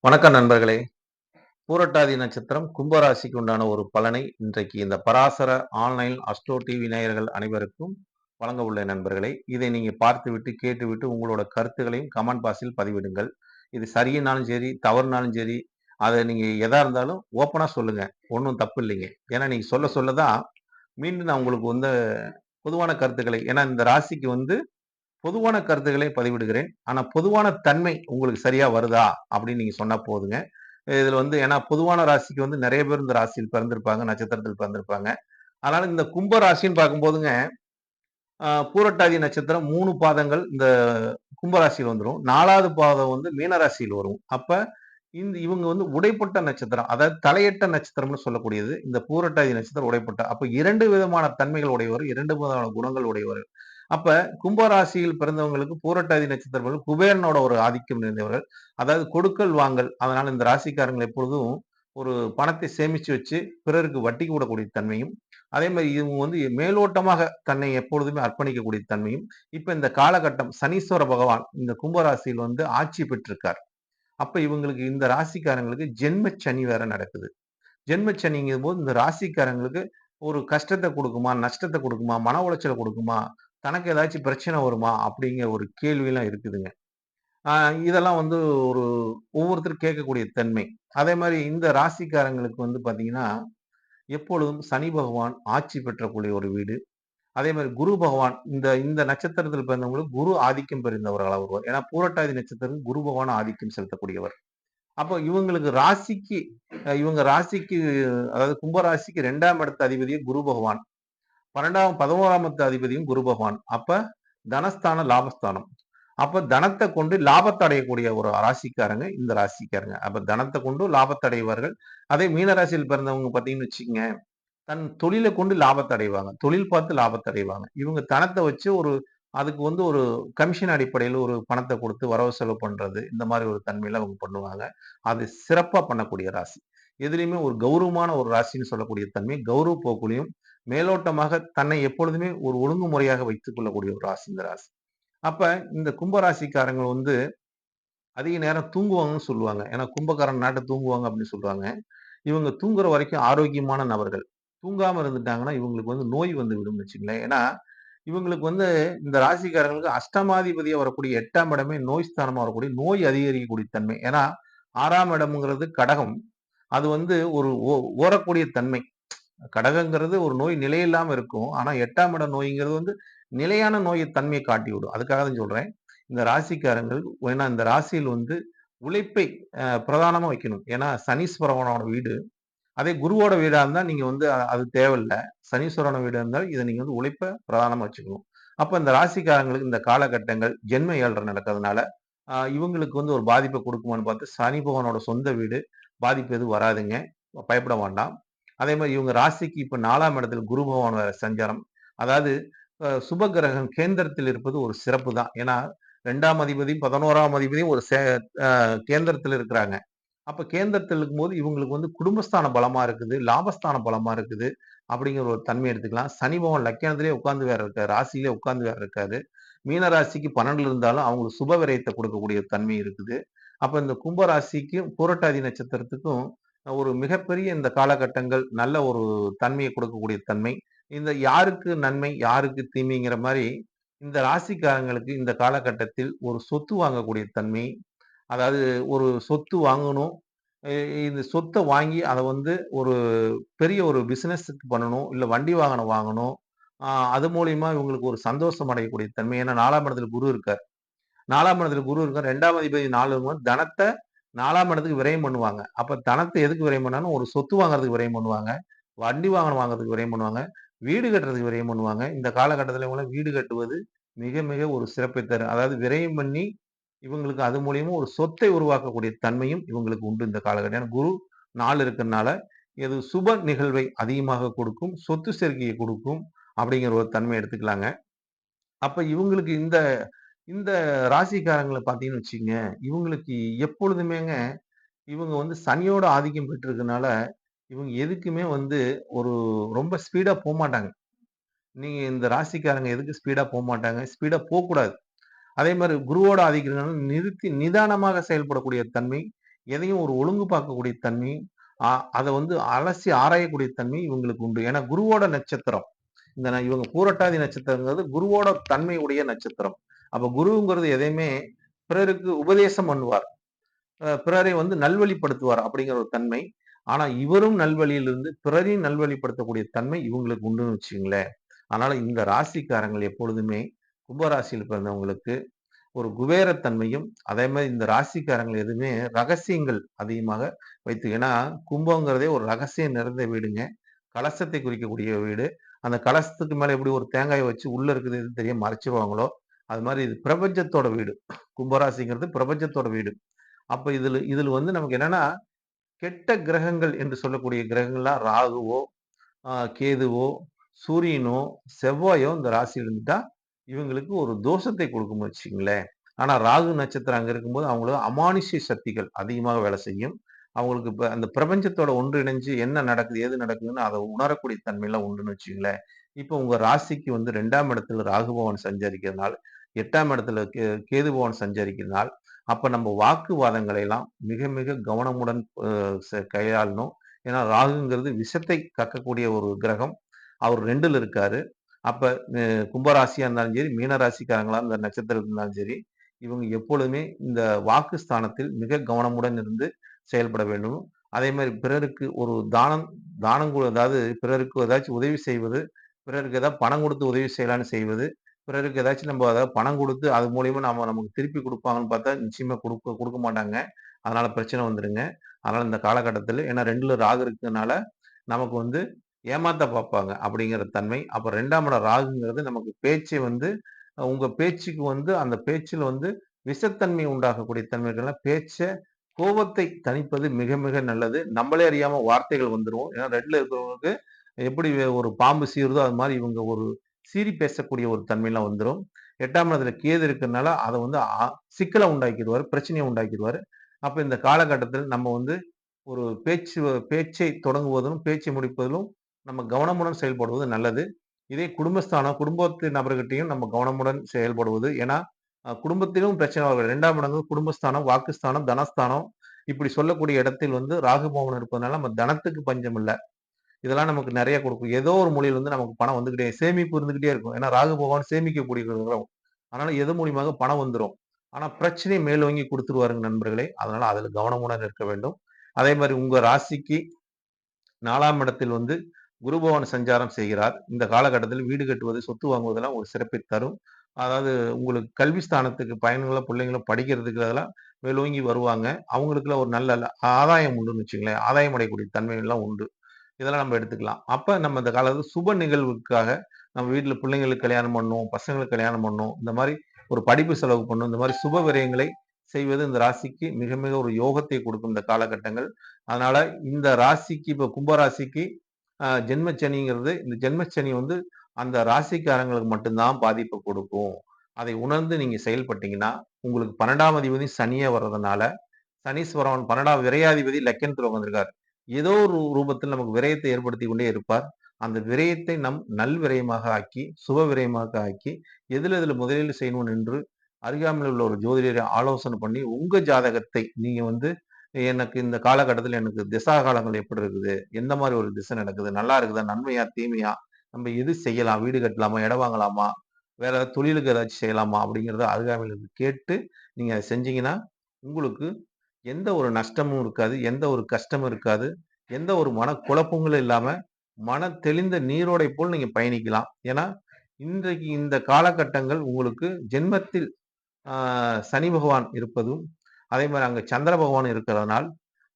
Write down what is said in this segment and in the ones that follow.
வணக்கம் நண்பர்களே. பூரட்டாதி நட்சத்திரம் கும்பராசிக்கு உண்டான ஒரு பலனை இன்றைக்கு இந்த பராசர ஆன்லைன் அஸ்ட்ரோ டிவி நேயர்கள் அனைவருக்கும் வழங்க உள்ளேன் நண்பர்களே. இதை நீங்க பார்த்துவிட்டு, கேட்டுவிட்டு உங்களோட கருத்துக்களையும் கமெண்ட் பாக்ஸில் பதிவிடுங்கள். இது சரியினாலும் சரி, தவறுனாலும் சரி, அத நீங்க எதா இருந்தாலும் ஓப்பனா சொல்லுங்க. ஒண்ணும் தப்பு இல்லைங்க. ஏன்னா நீங்க சொல்ல சொல்ல தான் மீண்டும் நான் உங்களுக்கு வந்து பொதுவான கருத்துக்களை ஏன்னா இந்த ராசிக்கு வந்து பொதுவான கருத்துக்களை பதிவிடுகிறேன். ஆனா பொதுவான தன்மை உங்களுக்கு சரியா வருதா? அப்படின்னு நீங்க சொன்னா போதுங்க. இதுல வந்து ஏன்னா பொதுவான ராசிக்கு வந்து நெறைய பேர் இந்த ராசியில் பிறந்திருப்பாங்க, நட்சத்திரத்தில் பிறந்திருப்பாங்க. அதனால இந்த கும்ப ராசின்னு பார்க்கும்போதுங்க, பூரட்டாதி நட்சத்திரம் 3 பாதங்கள் இந்த கும்ப ராசியில வந்துரும். 4வது பாதம் வந்து மீன ராசியில் வரும். அப்ப இவங்க வந்து உடைப்பட்ட நட்சத்திரம். அதாவது தலையட்ட நட்சத்திரம்னு சொல்லக்கூடியது. இந்த பூரட்டாதி நட்சத்திரம் உடைப்பட்ட. அப்ப 2 விதமான தன்மைகள் உடையவர், 2 விதமான குணங்கள் உடையவர். அப்ப கும்ப ராசியில் பிறந்தவங்களுக்கு பூரட்டாதி நட்சத்திரம் குபேரனோட ஒரு ஆதிக்கம் நிறைந்தவர்கள். அதாவது கொடுக்கல் வாங்கல். அதனால இந்த ராசிக்காரங்கள் எப்பொழுதும் ஒரு பணத்தை சேமிச்சு வச்சு பிறருக்கு வட்டிக்கு விடக்கூடிய தன்மையும், அதே மாரி இவங்க வந்து மேலோட்டமாக தன்னை எப்பொழுதுமே அர்ப்பணிக்கக்கூடிய தன்மையும், இப்ப இந்த காலகட்டம் சனீஸ்வர பகவான் இந்த கும்ப ராசியில் வந்து ஆட்சி பெற்றிருக்கார். அப்ப இவங்களுக்கு இந்த ராசிக்காரங்களுக்கு ஜென்ம சனி வேற நடக்குது. ஜென்ம சனிங்கும்போது இந்த ராசிக்காரங்களுக்கு ஒரு கஷ்டத்த குடுக்குமா? நஷ்டத்த குடுக்குமா? மன உளைச்சல குடுக்குமா? தனக்கு ஏதாச்சும் பிரச்சனை வருமா? அப்படிங்கிற ஒரு கேள்விலாம் இருக்குதுங்க. ஆ இதெல்லாம் வந்து ஒரு ஒவ்வொருத்தரும் கேட்கக்கூடிய தன்மை. அதே மாரி இந்த ராசிக்காரங்களுக்கு வந்து பார்த்தீங்கன்னா, எப்பொழுதும் சனி பகவான் ஆட்சி பெற்றக்கூடிய ஒரு வீடு. அதே மாரி குரு பகவான் இந்த இந்த நட்சத்திரத்தில் பிறந்தவங்களுக்கு குரு ஆதிக்கம் பெறுந்தவர்களா வருவார். ஏன்னா பூரட்டாதி நட்சத்திரம் குரு பகவான் ஆதிக்கம் செலுத்தக்கூடியவர். அப்போ இவங்களுக்கு ராசிக்கு இவங்க ராசிக்கு அதாவது கும்ப ராசிக்கு 2ஆம் இடத்து அதிபதியே குரு பகவான். 11ஆம் இடத்து அதிபதியும் குரு பகவான். அப்ப தனஸ்தானம், லாபஸ்தானம். அப்ப தனத்த கொண்டு லாபத்த அடையக்கூடிய ஒரு ராசிக்காரங்க இந்த ராசிக்காரங்க. அப்ப தனத்த கொண்டு லாபத்த அடைவார்கள். அதே மீன ராசியில் பிறந்தவங்க பார்த்தீங்கன்னு வச்சுக்கங்க, தன் தொழில கொண்டு லாபத்த அடைவாங்க. தொழில் பார்த்து லாபத்த அடைவாங்க. இவங்க தனத்த வச்சு அதுக்கு வந்து ஒரு கமிஷன் அடிப்படையில ஒரு பணத்த குடுத்து வரவு செலவு பண்றது. இந்த மாரி ஒரு தன்மையில அவங்க பண்ணுவாங்க. அது சிறப்பா பண்ணக்கூடிய ராசி. எதிலயுமே ஒரு கௌரவமான ஒரு ராசின்னு சொல்லக்கூடிய தன்மை, கௌரவ போக்குலயும், மேலோட்டமாக தன்னை எப்பொழுதுமே ஒரு ஒழுங்குமுறையாக வைத்துக் கொள்ளக்கூடிய ஒரு ராசி இந்த ராசி. அப்ப இந்த கும்ப ராசிக்காரங்க வந்து அதிக நேரம் தூங்குவாங்கன்னு சொல்லுவாங்க. ஏன்னா கும்பக்காரன் நாட்ட தூங்குவாங்க அப்படின்னு சொல்லுவாங்க. இவங்க தூங்குற வரைக்கும் ஆரோக்கியமான நபர்கள். தூங்காம இருந்துட்டாங்கன்னா, இவங்களுக்கு வந்து நோய் வந்து விடும்னு வச்சுக்கங்களேன். ஏன்னா, இவங்களுக்கு வந்து இந்த ராசிக்காரங்களுக்கு அஷ்டமாதிபதியா வரக்கூடிய 8ஆம் இடமே நோய் ஸ்தானமா வரக்கூடிய நோய் அதிகரிக்கக்கூடிய தன்மை. ஏன்னா, 6ஆம் இடம்ங்கிறது கடகம். அது வந்து ஒரு ஓரக்கூடிய தன்மை. கடகங்கிறது ஒரு நோய் நிலையில்லாம இருக்கும். ஆனா 8ஆம் இட நோய்ங்கிறது வந்து நிலையான நோய் தன்மையை காட்டிவிடும். அதுக்காக தான் சொல்றேன். இந்த ராசிக்காரங்கள் ஏன்னா இந்த ராசியில் வந்து உழைப்பை பிரதானமா வைக்கணும். ஏன்னா சனீஸ்வரனோட வீடு. அதே குருவோட வீடா இருந்தா நீங்க வந்து அது தேவையில்ல. சனீஸ்வரனோட வீடா இருந்தா இத நீங்க வந்து உழைப்ப பிரதானமா வச்சுக்கணும். அப்ப இந்த ராசிக்காரங்களுக்கு இந்த காலகட்டங்கள் ஜென்ம 7 நடக்கிறதுனால, இவங்களுக்கு வந்து ஒரு பாதிப்ப குடுக்குமான்னு பார்த்து சனி பகவானோட சொந்த வீடு, பாதிப்பு எதுவும் வராதுங்க. பயப்பட வேண்டாம். அதே மாரி இவங்க ராசிக்கு இப்ப 4ஆம் இடத்துல குரு பகவான் வேற சஞ்சாரம். அதாவது சுப கிரகம் கேந்திரத்தில் இருப்பது ஒரு சிறப்பு தான். ஏன்னா 2ஆம் அதிபதியும், 11ஆம் அதிபதியும் ஒரு கேந்திரத்துல இருக்கிறாங்க. அப்ப கேந்திரத்தில் இருக்கும்போது இவங்களுக்கு வந்து குடும்பஸ்தானம் பலமா இருக்குது, லாபஸ்தானம் பலமா இருக்குது. அப்படிங்கிற ஒரு தன்மை எடுத்துக்கலாம். சனி பகவான் லக்கினத்திலேயே உட்கார்ந்து வேற இருக்காரு. ராசியிலே உட்கார்ந்து வேற இருக்காரு. மீன ராசிக்கு 12ல இருந்தாலும் அவங்களுக்கு சுப விரயத்த கொடுக்கக்கூடிய தன்மை இருக்குது. அப்ப இந்த கும்ப ராசிக்கும், பூரட்டாதி நட்சத்திரத்துக்கும் ஒரு மிகப்பெரிய இந்த காலகட்டங்கள் நல்ல ஒரு தன்மைய கொடுக்கக்கூடிய தன்மை. இந்த யாருக்கு நன்மை, யாருக்கு தீமைங்கிற மாரி இந்த ராசிக்காரங்களுக்கு இந்த காலகட்டத்தில் ஒரு சொத்து வாங்கக்கூடிய தன்மை, அதாவது ஒரு சொத்து வாங்கணும். இ இந்த சொத்த வாங்கி அத வந்து ஒரு பெரிய ஒரு பிசினஸ்க்கு பண்ணணும். இல்ல வண்டி வாகனம் வாங்கணும். ஆ அது மூலியமா இவங்களுக்கு ஒரு சந்தோஷம் அடையக்கூடிய தன்மை. ஏன்னா 4ஆம் இடத்துல குரு இருக்கார். 4ஆம் இடத்துல குரு இருக்கார். 2ஆம் அதிபதி 4 இருக்கும்போது தனத்த 4ஆம் இடத்துக்கு விரயம் பண்ணுவாங்க. அப்ப தனத்த எதுக்கு விரயம் பண்ணாலும், ஒரு சொத்து வாங்குறதுக்கு விரயம் பண்ணுவாங்க. வண்டி வாகனம் வாங்குறதுக்கு விரயம் பண்ணுவாங்க. வீடு கட்டுறதுக்கு விரயம் பண்ணுவாங்க. இந்த காலகட்டத்தில இவங்கலாம் வீடு கட்டுவது மிக, மிக ஒரு சிறப்பை தரும். அதாவது விரயம் பண்ணி இவங்களுக்கு அது மூலியமா ஒரு சொத்தை உருவாக்கக்கூடிய தன்மையும் இவங்களுக்கு உண்டு இந்த காலகட்டம். ஏன்னா குரு 4 இருக்கிறனால, இது சுப நிகழ்வை அதிகமாக கொடுக்கும். சொத்து சேர்க்கைய குடுக்கும். அப்படிங்கிற ஒரு தன்மை எடுத்துக்கலாங்க. அப்ப இவங்களுக்கு இந்த இந்த ராசிக்காரங்கள பார்த்தீங்கன்னு வச்சுக்கங்க, இவங்களுக்கு எப்பொழுதுமேங்க இவங்க வந்து சனியோட ஆதிக்கம் பெற்றிருக்கனால, இவங்க எதுக்குமே வந்து ஒரு ரொம்ப ஸ்பீடா போமாட்டாங்க. நீங்க இந்த ராசிக்காரங்க எதுக்கு ஸ்பீடா போமாட்டாங்க. ஸ்பீடா போக்கூடாது. அதே மாரி குருவோட ஆதிக்கிறதுனால நிறுத்தி நிதானமாக செயல்படக்கூடிய தன்மை, எதையும் ஒரு ஒழுங்கு பார்க்கக்கூடிய தன்மை, அத வந்து அலசி ஆராயக்கூடிய தன்மை இவங்களுக்கு உண்டு. ஏன்னா குருவோட நட்சத்திரம். இவங்க பூரட்டாதி நட்சத்திரங்கிறது குருவோட தன்மை உடைய நட்சத்திரம். அப்ப குருங்கிறது எதையுமே பிறருக்கு உபதேசம் பண்ணுவார். பிறரை வந்து நல்வழிப்படுத்துவார் அப்படிங்கிற ஒரு தன்மை. ஆனா இவரும் நல்வழியிலிருந்து பிறரையும் நல்வழிப்படுத்தக்கூடிய தன்மை இவங்களுக்கு உண்டுன்னு வச்சுக்கங்களேன். அதனால இந்த ராசிக்காரங்கள் எப்பொழுதுமே கும்பராசியில் பிறந்தவங்களுக்கு ஒரு குபேரத்தன்மையும், அதே மாரி இந்த ராசிக்காரங்கள் எதுவுமே ரகசியங்கள் அதிகமாக ஏன்னா கும்பங்கிறதே ஒரு ரகசியம் நிறைந்த வீடுங்க. கலசத்தை குறிக்கக்கூடிய வீடு. அந்த கலசத்துக்கு மேல எப்படி ஒரு தேங்காய வச்சு உள்ள இருக்குது எதுன்னு தெரியாம மறைச்சிருவாங்களோ, அது மாரி இது பிரபஞ்சத்தோட வீடு. கும்பராசிங்கிறது பிரபஞ்சத்தோட வீடு. அப்ப இதுல இதுல வந்து நமக்கு என்னன்னா, கெட்ட கிரகங்கள் என்று சொல்லக்கூடிய கிரகங்கள்லாம் ராகுவோ, கேதுவோ, சூரியனோ, செவ்வாயோ இந்த ராசியில இருந்துட்டா, இவங்களுக்கு ஒரு தோஷத்தை குடுக்கும்னு வச்சுக்கங்களேன். ஆனா ராகு நட்சத்திரம் அங்க இருக்கும்போது அவங்களுக்கு அமானுஷ்ய சக்திகள் அதிகமாக வேலை செய்யும். அவங்களுக்கு இப்ப அந்த பிரபஞ்சத்தோட ஒன்றிணைஞ்சு என்ன நடக்குது, ஏது நடக்குதுன்னு அத உணரக்கூடிய தன்மைலாம் உண்டுன்னு வச்சுக்கங்களேன். இப்ப உங்க ராசிக்கு வந்து 2ஆம் இடத்துல ராகு பகவான் சஞ்சரிக்கிறதுனால, 8ஆம் இடத்துல கேது பகவான் சஞ்சரிக்கிறதுனால், அப்ப நம்ம வாக்குவாதங்களை எல்லாம் மிக மிக கவனமுடன் கையாளணும். ஏன்னா ராகுங்கிறது விஷத்தை கக்கக்கூடிய ஒரு கிரகம். அவர் 2ல இருக்காரு. அப்ப அ கும்பராசியா இருந்தாலும் சரி, மீன ராசிக்காரங்களா இந்த நட்சத்திரத்துல இருந்தாலும் சரி, இவங்க எப்பொழுதுமே இந்த வாக்கு ஸ்தானத்தில் மிக கவனமுடன் இருந்து செயல்பட வேண்டும். அதே மாரி பிறருக்கு ஒரு தானம் தானம் அதாவது பிறருக்கு ஏதாச்சும் உதவி செய்வது, பிறருக்கு ஏதாவது பணம் குடுத்து உதவி செய்யலான்னு செய்வது, பிறருக்கு ஏதாச்சும் நம்ம அதாவது பணம் குடுத்து அது மூலியமா நமக்கு திருப்பி குடுப்பாங்கன்னு பார்த்தா, நிச்சயமா குடுக்க மாட்டாங்க. அதனால பிரச்சனை வந்துருங்க. அதனால இந்த காலகட்டத்தில ஏன்னா 2ல ராகு இருக்கிறதுனால, நமக்கு வந்து ஏமாத்த பார்ப்பாங்க அப்படிங்கிற தன்மை. அப்ப 2ஆம் இடம் ராகுங்கிறது நமக்கு பேச்சை வந்து உங்க பேச்சுக்கு வந்து அந்த பேச்சில வந்து விஷத்தன்மை உண்டாகக்கூடிய தன்மைகள்லாம் கோபத்தை தணிப்பது மிக மிக நல்லது. நம்மளே அறியாம வார்த்தைகள் வந்துரும். ஏன்னா 2ல இருக்கிறவங்களுக்கு எப்படி ஒரு பாம்பு சீறுதோ, அது மாரி இவங்க ஒரு சீறி பேசக்கூடிய ஒரு தன்மைலாம் வந்துரும். 8ஆம் இடத்துல கேது இருக்கிறனால அத வந்து சிக்கல உண்டாக்கிருவாரு, பிரச்சனைய உண்டாக்கிருவாரு. அப்ப இந்த காலகட்டத்தில் நம்ம வந்து ஒரு பேச்சை தொடங்குவதும், பேச்சை முடிப்பதிலும் நம்ம கவனமுடன் செயல்படுவது நல்லது. இதே குடும்பஸ்தானம், குடும்பத்து நபர்கிட்டயும் நம்ம கவனமுடன் செயல்படுவது. ஏன்னா, குடும்பத்திலும் பிரச்சனை வரும். 2ஆம் இடங்கள் குடும்பஸ்தானம், வாக்குஸ்தானம், தனஸ்தானம் இப்படி சொல்லக்கூடிய இடத்தில் வந்து ராகு பகவான் இருப்பதனால நம்ம தனத்துக்கு பஞ்சம் இல்ல. இதெல்லாம் நமக்கு நெறைய குடுக்கும். ஏதோ ஒரு மூலையில இருந்து நமக்கு பணம் வந்துகிட்டே சேமிப்பு இருந்துகிட்டே இருக்கும். ஏன்னா ராகு பகவான் சேமிக்கக்கூடிய கிரகம். அதனால எது மூலியமாக பணம் வந்துரும். ஆனா பிரச்சனைய மேலோங்கி குடுத்துருவாருங்க நண்பர்களே. அதனால அதுல கவனமுடன் இருக்க வேண்டும். அதே மாரி உங்க ராசிக்கு 4ஆம் இடத்தில் வந்து குரு பகவான் சஞ்சாரம் செய்கிறார். இந்த காலகட்டத்தில் வீடு கட்டுவது, சொத்து வாங்குவதெல்லாம் ஒரு சிறப்பை தரும். அதாவது உங்களுக்கு கல்வி ஸ்தானத்துக்கு பையன்களோ, பிள்ளைங்களோ படிக்கிறதுக்கு அதெல்லாம் மேலோங்கி வருவாங்க. அவங்களுக்குலாம் ஒரு நல்ல ஆதாயம் உண்டுன்னு வச்சுக்கங்களேன். ஆதாயம் அடையக்கூடிய தன்மைகள்லாம் உண்டு. இதெல்லாம் நம்ம எடுத்துக்கலாம். அப்ப நம்ம இந்த காலத்துல சுப நிகழ்வுக்காக நம்ம வீட்ல பிள்ளைங்களுக்கு கல்யாணம் பண்ணணும், பசங்களுக்கு கல்யாணம் பண்ணணும். இந்த மாரி ஒரு படிப்பு செலவு பண்ணணும். இந்த மாரி சுப விரயங்களை செய்வது இந்த ராசிக்கு மிக மிக ஒரு யோகத்தை கொடுக்கும் இந்த காலகட்டங்கள். அதனால இந்த ராசிக்கு இப்ப கும்ப ராசிக்கு ஜென்மச்சனிங்கிறது இந்த ஜென்மச்சனி வந்து அந்த ராசிக்காரங்களுக்கு மட்டும் தான் பாதிப்ப கொடுக்கும். அதை உணர்ந்து நீங்க செயல்பட்டீங்கன்னா, உங்களுக்கு 12ஆம் அதிபதி சனியே வர்றதுனால சனீஸ்வரன் 12ஆம் விரையாதிபதி லக்னத்துல உட்கார்ந்திருக்கார். ஏதோ ஒரு ரூபத்தில் நமக்கு விரயத்தை ஏற்படுத்திக் கொண்டே இருப்பார். அந்த விரயத்தை நம் நல் விரயமாக ஆக்கி, சுப விரயமாக ஆக்கி, எதுல எதுல முதலீடு செய்யணும் என்று அருகாமையில் உள்ள ஒரு ஜோதிடரை ஆலோசனை பண்ணி, உங்க ஜாதகத்தை நீங்க வந்து எனக்கு இந்த காலகட்டத்தில எனக்கு திசா காலங்கள் எப்படி இருக்குது? எந்த மாரி ஒரு திசை நடக்குது? நல்லா இருக்குதா? நன்மையா? தீமையா? நம்ம எது செய்யலாம்? வீடு கட்டலாமா? இடம் வாங்கலாமா? வேற ஏதாவது தொழிலுக்கு ஏதாச்சும் செய்யலாமா? அப்படிங்கிறத அருகாமையில இருந்து கேட்டு, நீங்க அத செஞ்சீங்கன்னா, உங்களுக்கு எந்த ஒரு நஷ்டமும் இருக்காது. எந்த ஒரு கஷ்டமும் இருக்காது. எந்த ஒரு மனக்குழப்பங்களும் இல்லாம, தெளிந்த நீரோடை போல் நீங்க பயணிக்கலாம். ஏன்னா, இன்றைக்கு இந்த காலகட்டங்கள் உங்களுக்கு ஜென்மத்தில் ஆ சனி பகவான் இருப்பதும், அதே மாரி அங்க சந்திர பகவான் இருக்கிறதனால்,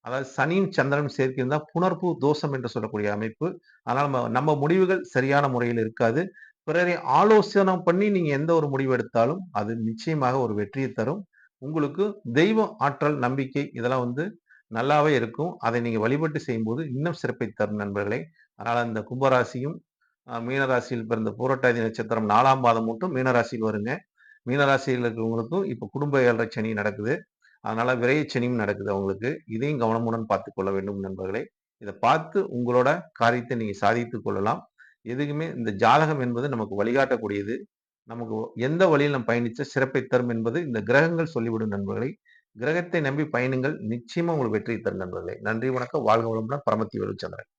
அதாவது சனியும் சந்திரனும் சேர்க்கை இருந்தா புணர்ப்பு தோஷம் என்று சொல்லக்கூடிய அமைப்பு. அதனால நம்ம முடிவுகள் சரியான முறையில் இருக்காது. பிறரை ஆலோசனை பண்ணி நீங்க எந்த ஒரு முடிவு எடுத்தாலும், அது நிச்சயமாக ஒரு வெற்றியை தரும். உங்களுக்கு தெய்வ ஆற்றல், நம்பிக்கை இதெல்லாம் வந்து நல்லாவே இருக்கும். அதை நீங்க வழிபட்டு செய்யும்போது இன்னும் சிறப்பை தரும் நண்பர்களே. அதனால இந்த கும்பராசியும், மீன ராசியில் பிறந்த பூரட்டாதி நட்சத்திரம் 4ஆம் பாதம் மட்டும் மீன ராசியில் வருங்க. மீன ராசியில் இருக்கிறவங்களுக்கும் இப்ப குடும்ப 7 சனி நடக்குது. அதனால விரயச்சனியும் நடக்குது அவங்களுக்கு. இதையும் கவனமுடன் பார்த்துக் கொள்ள வேண்டும் நண்பர்களே. இத பார்த்து உங்களோட காரியத்தை நீங்க சாதித்துக் கொள்ளலாம். எதுக்குமே இந்த ஜாதகம் என்பது நமக்கு வழிகாட்டக்கூடியது. நமக்கு எந்த வழியில் நாம் பயணிச்சா சிறப்பை தரும் என்பது இந்த கிரகங்கள் சொல்லிவிடும் நண்பர்களே. கிரகத்தை நம்பி பயணுங்கள். நிச்சயமா உங்களுக்கு வெற்றி தரும் நண்பர்களே. நன்றி, வணக்கம். வாழ்க வளமுடன். பரமத்தி வேலுச்சந்திரன்.